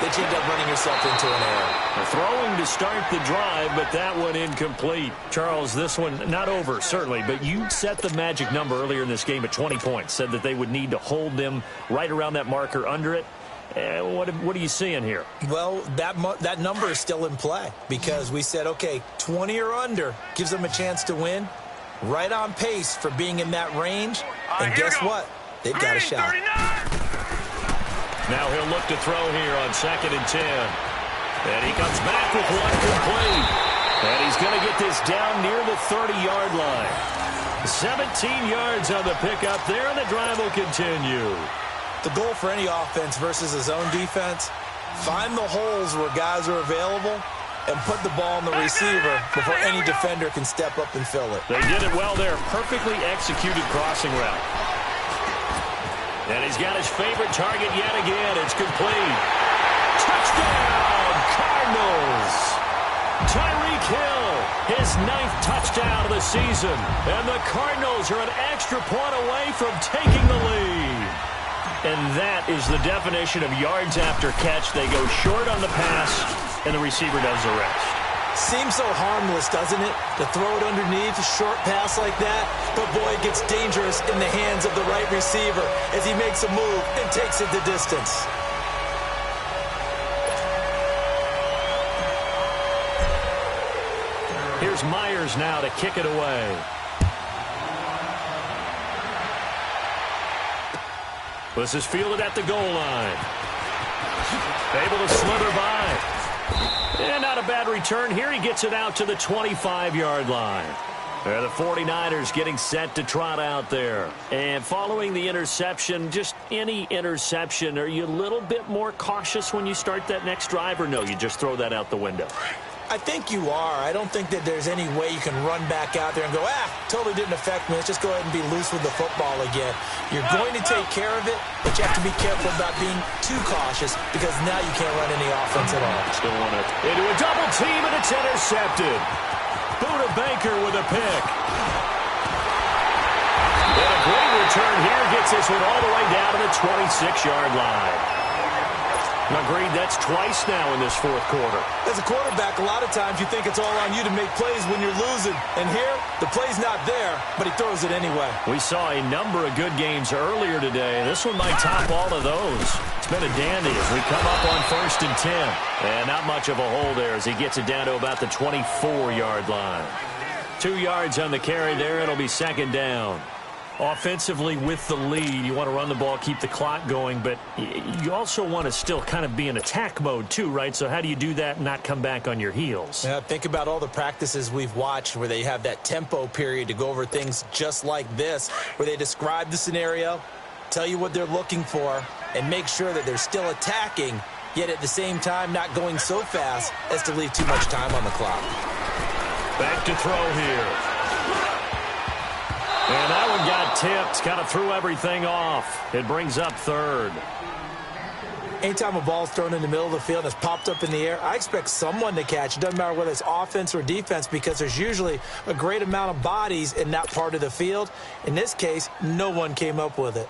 that you end up running yourself into an error. Throwing to start the drive, but that one incomplete. Charles, this one not over, certainly, but you set the magic number earlier in this game at 20 points, said that they would need to hold them right around that marker under it. What are you seeing here? Well, that number is still in play because we said, okay, 20 or under gives them a chance to win. Right on pace for being in that range. And guess what? They've got a shot. 39. Now he'll look to throw here on 2nd and 10. And he comes back with one complete. And he's going to get this down near the 30-yard line. 17 yards on the pickup there, and the drive will continue. The goal for any offense versus a zone defense Find the holes where guys are available and put the ball on the receiver before any defender can step up and fill it. They did it well there. Perfectly executed crossing route. And he's got his favorite target yet again. It's complete. Touchdown, Cardinals. Tyreek Hill, his 9th touchdown of the season. And the Cardinals are an extra point away from taking the lead. And that is the definition of yards after catch. They go short on the pass, and the receiver does the rest. Seems so harmless, doesn't it? To throw it underneath, a short pass like that. But, boy, it gets dangerous in the hands of the right receiver as he makes a move and takes it the distance. Here's Myers now to kick it away. This is fielded at the goal line. Able to slither by. And not a bad return here. He gets it out to the 25-yard line. There, the 49ers getting set to trot out there. And following the interception, just any interception, are you a little bit more cautious when you start that next drive, or no, you just throw that out the window? I think you are. I don't think that there's any way you can run back out there and go, totally didn't affect me. Let's just go ahead and be loose with the football again. You're going to take care of it, but you have to be careful about being too cautious because now you can't run any offense at all. Still want it into a double team, and it's intercepted. Buda Baker with a pick. And a great return here gets this one all the way down to the 26-yard line. Agreed, that's twice now in this fourth quarter. As a quarterback, a lot of times you think it's all on you to make plays when you're losing. And here, the play's not there, but he throws it anyway. We saw a number of good games earlier today. This one might top all of those. It's been a dandy as we come up on 1st and 10. And not much of a hole there as he gets it down to about the 24-yard line. 2 yards on the carry there. It'll be 2nd down. Offensively with the lead, you want to run the ball, keep the clock going, but you also want to still kind of be in attack mode too, right? So how do you do that and not come back on your heels? Yeah, think about all the practices we've watched where they have that tempo period to go over things just like this, where they describe the scenario, tell you what they're looking for, and make sure that they're still attacking, yet at the same time not going so fast as to leave too much time on the clock. Back to throw here. And that one got tipped, kind of threw everything off. It brings up 3rd. Anytime a ball's thrown in the middle of the field and it's popped up in the air, I expect someone to catch. It doesn't matter whether it's offense or defense because there's usually a great amount of bodies in that part of the field. In this case, no one came up with it.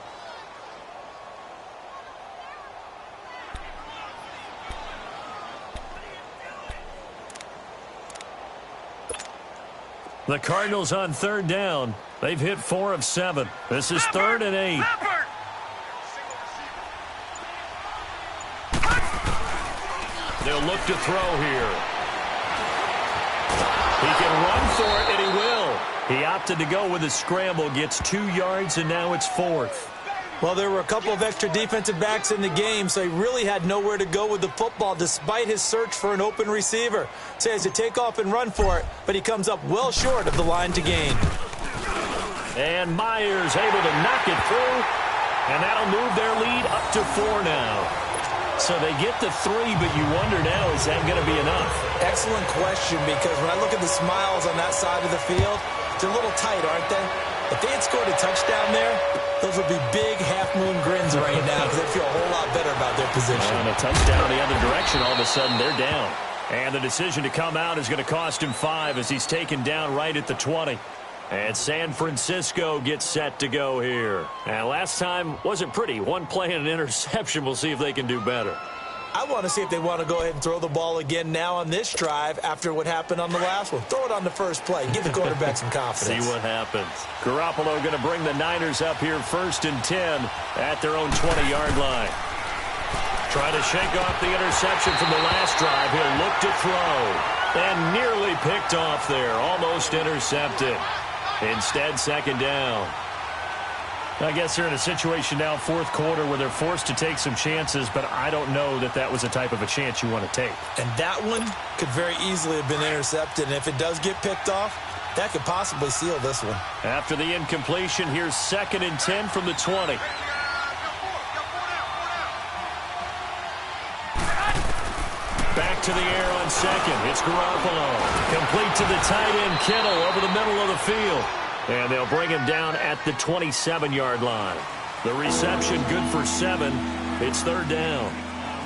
The Cardinals on 3rd down. They've hit 4 of 7. This is 3rd and 8. They'll look to throw here. He can run for it, and he will. He opted to go with a scramble, gets 2 yards, and now it's 4th. Well, there were a couple of extra defensive backs in the game, so he really had nowhere to go with the football despite his search for an open receiver. So he has to take off and run for it, but he comes up well short of the line to gain. And Myers able to knock it through, and that'll move their lead up to 4 now. So they get the 3, but you wonder now, is that going to be enough? Excellent question, because when I look at the smiles on that side of the field, they're a little tight, aren't they? If they had scored a touchdown there, those would be big half-moon grins right now because they feel a whole lot better about their position. And a touchdown the other direction, all of a sudden they're down. And the decision to come out is going to cost him 5 as he's taken down right at the 20. And San Francisco gets set to go here. And last time wasn't pretty. One play and an interception. We'll see if they can do better. I want to see if they want to go ahead and throw the ball again now on this drive after what happened on the last one. Throw it on the first play. Give the quarterback some confidence. See what happens. Garoppolo going to bring the Niners up here 1st and 10 at their own 20-yard line. Trying to shake off the interception from the last drive. He'll look to throw. And nearly picked off there. Almost intercepted. Instead, 2nd down. I guess they're in a situation now, 4th quarter, where they're forced to take some chances, but I don't know that that was the type of a chance you want to take. And that one could very easily have been intercepted, and if it does get picked off, that could possibly seal this one. After the incompletion, here's 2nd and 10 from the 20. to the air on second. It's Garoppolo. Complete to the tight end, Kittle, over the middle of the field. And they'll bring him down at the 27-yard line. The reception good for 7. It's third down.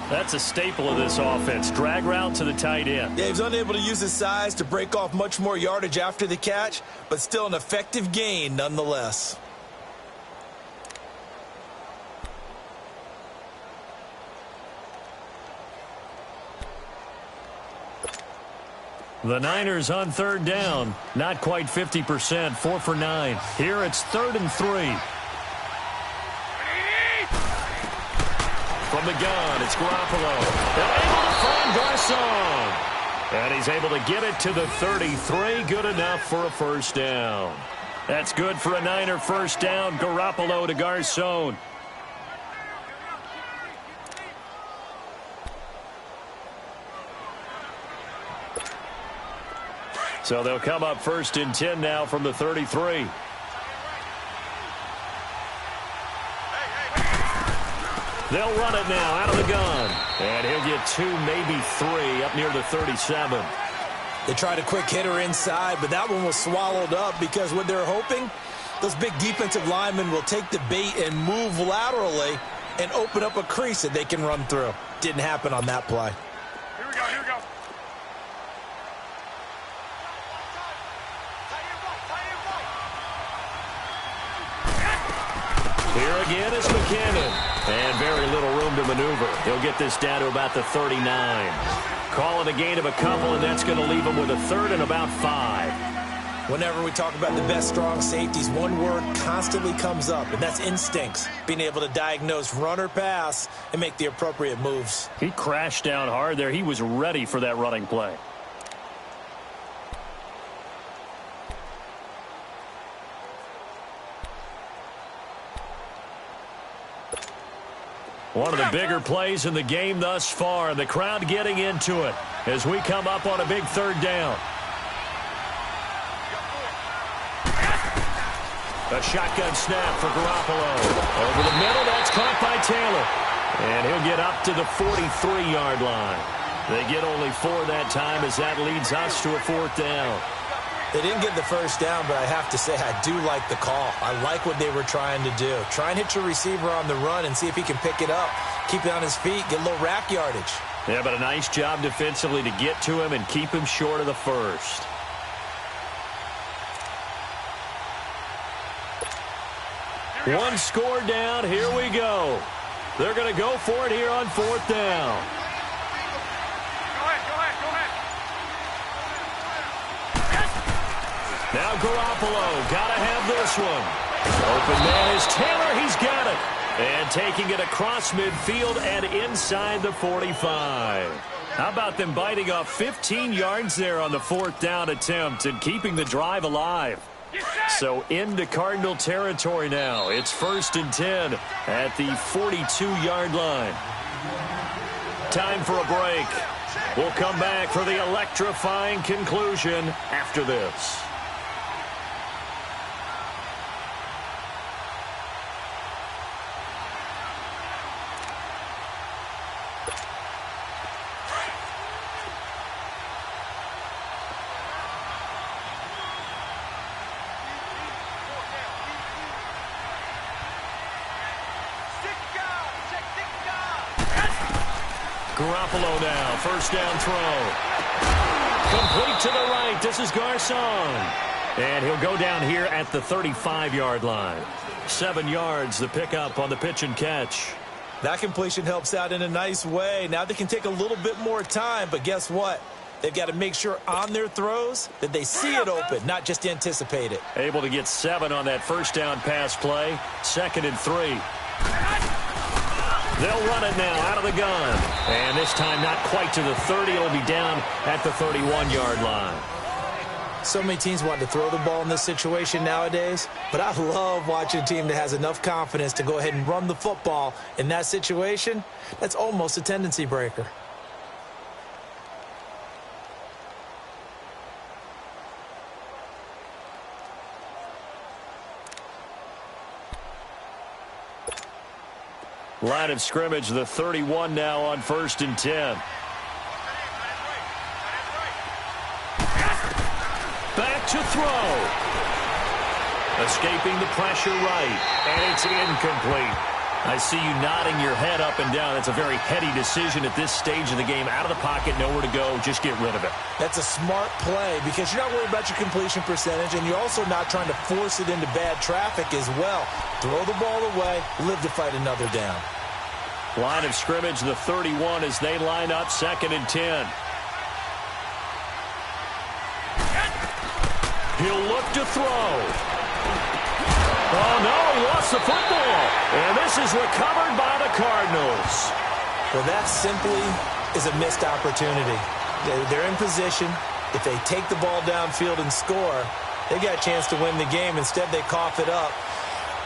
That's a staple of this offense. Drag route to the tight end. Dave's unable to use his size to break off much more yardage after the catch, but still an effective gain nonetheless. The Niners on third down. Not quite 50%. 4 for 9. Here it's 3rd and 3. From the gun, it's Garoppolo. They're able to find Garcon. And he's able to get it to the 33. Good enough for a first down. That's good for a Niner first down. Garoppolo to Garcon. So they'll come up 1st and 10 now from the 33. They'll run it now out of the gun. And he'll get 2, maybe 3 up near the 37. They tried a quick hitter inside, but that one was swallowed up because what they're hoping, those big defensive linemen will take the bait and move laterally and open up a crease that they can run through. Didn't happen on that play. Here we go, here we go. Here again is McKinnon. And very little room to maneuver. He'll get this down to about the 39. Call it a gain of a couple, and that's going to leave him with a 3rd and about 5. Whenever we talk about the best strong safeties, one word constantly comes up, and that's instincts. Being able to diagnose run or pass and make the appropriate moves. He crashed down hard there. He was ready for that running play. One of the bigger plays in the game thus far. The crowd getting into it as we come up on a big 3rd down. A shotgun snap for Garoppolo. Over the middle, that's caught by Taylor. And he'll get up to the 43-yard line. They get only 4 that time as that leads us to a 4th down. They didn't get the first down, but I have to say I do like the call. I like what they were trying to do. Try and hit your receiver on the run and see if he can pick it up. Keep it on his feet, get a little rack yardage. Yeah, but a nice job defensively to get to him and keep him short of the first. One score down. Here we go. They're going to go for it here on 4th down. Now Garoppolo, got to have this one. Open man is Taylor, he's got it. And taking it across midfield and inside the 45. How about them biting off 15 yards there on the 4th down attempt and keeping the drive alive? So into Cardinal territory now. It's 1st and 10 at the 42-yard line. Time for a break. We'll come back for the electrifying conclusion after this. Garoppolo now, 1st down throw. Complete to the right. This is Garcon. And he'll go down here at the 35-yard line. 7 yards, the pickup on the pitch and catch. That completion helps out in a nice way. Now they can take a little bit more time, but guess what? They've got to make sure on their throws that they see it open, not just anticipate it. Able to get 7 on that 1st down pass play. 2nd and 3. They'll run it now out of the gun. And this time not quite to the 30. It'll be down at the 31-yard line. So many teams want to throw the ball in this situation nowadays, but I love watching a team that has enough confidence to go ahead and run the football in that situation. That's almost a tendency breaker. Line of scrimmage, the 31 now on 1st and 10. to throw. Escaping the pressure right, and it's incomplete. I see you nodding your head up and down. That's a very heady decision at this stage of the game. Out of the pocket, nowhere to go. Just get rid of it. That's a smart play because you're not worried about your completion percentage, and you're also not trying to force it into bad traffic as well. Throw the ball away, live to fight another down. Line of scrimmage, the 31 as they line up 2nd and 10. He'll look to throw. Oh, no, he lost the football. And this is recovered by the Cardinals. Well, that simply is a missed opportunity. They're in position. If they take the ball downfield and score, they got a chance to win the game. Instead, they cough it up.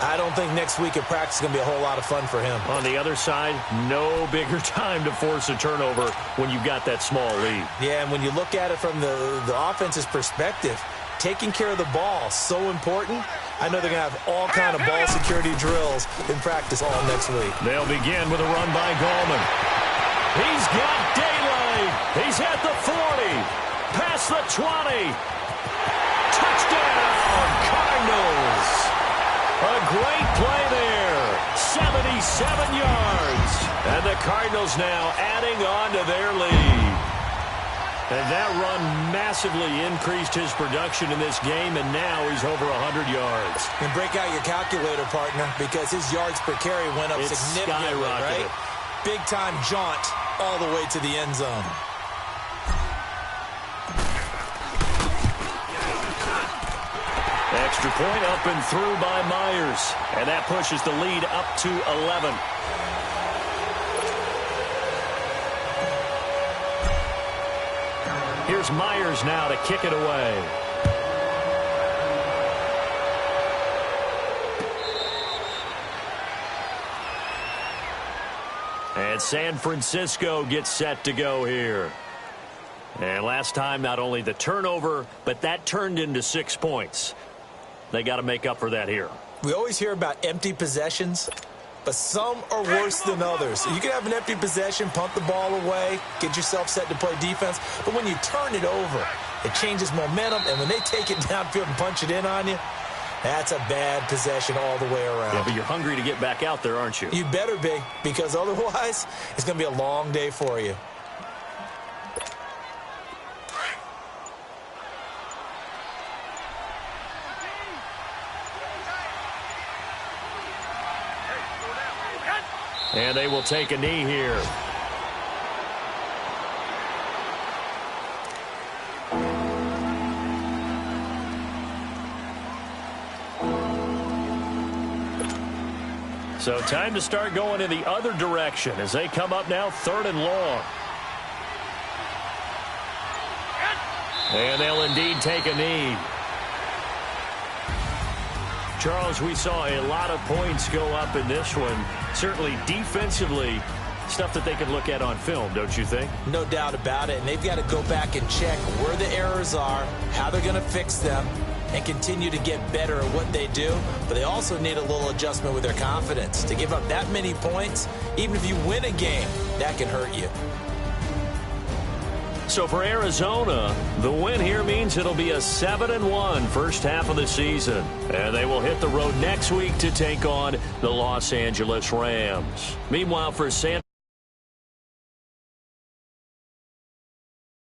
I don't think next week at practice is going to be a whole lot of fun for him. On the other side, no bigger time to force a turnover when you've got that small lead. Yeah, and when you look at it from the offense's perspective, taking care of the ball so important. I know they're going to have all kind of ball security drills in practice all next week. They'll begin with a run by Gallman. He's got daylight. He's at the 40. Past the 20. Touchdown, Cardinals. A great play there. 77 yards. And the Cardinals now adding on to their lead. And that run massively increased his production in this game, and now he's over 100 yards. And break out your calculator, partner, because his yards per carry went up significantly, right? Big-time jaunt all the way to the end zone. Extra point up and through by Myers, and that pushes the lead up to 11. Here's Myers now to kick it away. And San Francisco gets set to go here. And last time, not only the turnover, but that turned into 6 points. They got to make up for that here. We always hear about empty possessions, but some are worse than others. You can have an empty possession, punt the ball away, get yourself set to play defense, but when you turn it over, it changes momentum, and when they take it downfield and punch it in on you, that's a bad possession all the way around. Yeah, but you're hungry to get back out there, aren't you? You better be, because otherwise, it's going to be a long day for you. And they will take a knee here. So time to start going in the other direction as they come up now 3rd and long. And they'll indeed take a knee. Charles, we saw a lot of points go up in this one. Certainly defensively, stuff that they can look at on film, don't you think? No doubt about it. And they've got to go back and check where the errors are, how they're going to fix them, and continue to get better at what they do. But they also need a little adjustment with their confidence. To give up that many points, even if you win a game, that can hurt you. So for Arizona, the win here means it'll be a 7-1 first half of the season. And they will hit the road next week to take on the Los Angeles Rams. Meanwhile, for San